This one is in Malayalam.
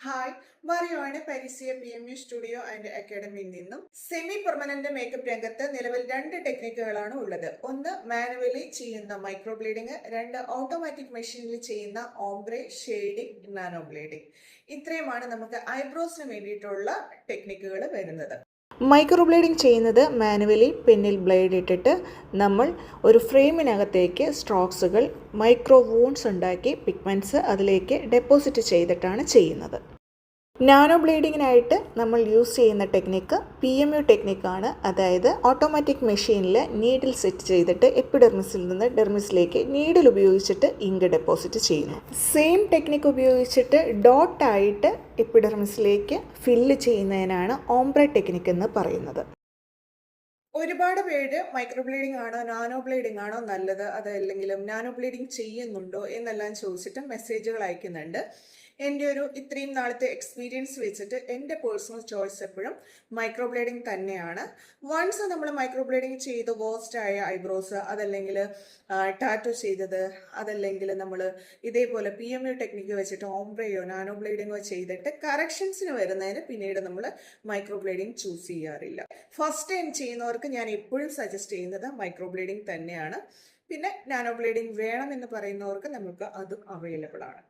ഹായ്, പറയുവാണ് പരിസിയ PMU സ്റ്റുഡിയോ ആൻഡ് അക്കാഡമിയിൽ നിന്നും. സെമി പെർമനന്റ് മേക്കപ്പ് രംഗത്ത് നിലവിൽ 2 ടെക്നിക്കുകളാണ് ഉള്ളത്. ഒന്ന് മാനുവലി ചെയ്യുന്ന മൈക്രോ ബ്ലേഡിംഗ്, 2 ഓട്ടോമാറ്റിക് മെഷീനിൽ ചെയ്യുന്ന ഓംബ്രെ, ഷെയ്ഡിംഗ്, നാനോ ബ്ലേഡിംഗ്. ഇത്രയുമാണ് നമുക്ക് ഐബ്രോസിന് വേണ്ടിയിട്ടുള്ള ടെക്നിക്കുകൾ വരുന്നത്. മൈക്രോ ബ്ലേഡിംഗ് ചെയ്യുന്നത് മാനുവലി പെന്നിൽ ബ്ലേഡ് ഇട്ടിട്ട് നമ്മൾ ഒരു ഫ്രെയിമിനകത്തേക്ക് സ്ട്രോക്സുകൾ മൈക്രോ വൂൺസ് ഉണ്ടാക്കി പിഗ്മെൻറ്റ്സ് അതിലേക്ക് ഡെപ്പോസിറ്റ് ചെയ്തിട്ടാണ് ചെയ്യുന്നത്. നാനോ ബ്ലേഡിങ്ങിനായിട്ട് നമ്മൾ യൂസ് ചെയ്യുന്ന ടെക്നിക്ക് PMU ടെക്നിക്കാണ്. അതായത് ഓട്ടോമാറ്റിക് മെഷീനിൽ നീഡിൽ സെറ്റ് ചെയ്തിട്ട് എപ്പിഡെർമിസിൽ നിന്ന് ഡെർമിസിലേക്ക് നീഡിൽ ഉപയോഗിച്ചിട്ട് ഇങ്ക് ഡെപ്പോസിറ്റ് ചെയ്യുന്നു. സെയിം ടെക്നിക്ക് ഉപയോഗിച്ചിട്ട് ഡോട്ടായിട്ട് എപ്പിഡെർമിസിലേക്ക് ഫില്ല് ചെയ്യുന്നതിനാണ് ഓംബ്രെ ടെക്നിക്ക് എന്ന് പറയുന്നത്. ഒരുപാട് പേര് മൈക്രോ ബ്ലേഡിംഗ് ആണോ നാനോ ബ്ലേഡിംഗ് ആണോ നല്ലത്, അതല്ലെങ്കിലും നാനോ ബ്ലേഡിംഗ് ചെയ്യുന്നുണ്ടോ എന്നെല്ലാം ചോദിച്ചിട്ട് മെസ്സേജുകൾ അയക്കുന്നുണ്ട്. എൻ്റെ ഒരു ഇത്രയും നാളത്തെ എക്സ്പീരിയൻസ് വെച്ചിട്ട് എൻ്റെ പേഴ്സണൽ ചോയ്സ് എപ്പോഴും മൈക്രോ ബ്ലേഡിംഗ് തന്നെയാണ്. വൺസ് നമ്മൾ മൈക്രോ ബ്ലേഡിംഗ് ചെയ്ത് വേസ്റ്റ് ആയ ഐബ്രോസ്, അതല്ലെങ്കിൽ ടാറ്റോ ചെയ്തത്, അതല്ലെങ്കിൽ നമ്മൾ ഇതേപോലെ PMU ടെക്നിക്ക് വെച്ചിട്ട് ഓംബ്രെയോ നാനോ ബ്ലേഡിങ്ങോ ചെയ്തിട്ട് കറക്ഷൻസിന് വരുന്നതിന് പിന്നീട് നമ്മൾ മൈക്രോ ബ്ലേഡിംഗ് ചൂസ് ചെയ്യാറില്ല. ഫസ്റ്റ് ടൈം ചെയ്യുന്നവർക്ക് ഞാൻ എപ്പോഴും സജസ്റ്റ് ചെയ്യുന്നത് മൈക്രോ ബ്ലേഡിംഗ് തന്നെയാണ്. പിന്നെ നാനോ ബ്ലേഡിംഗ് വേണമെന്ന് പറയുന്നവർക്ക് നമുക്ക് അതും അവൈലബിൾ ആണ്.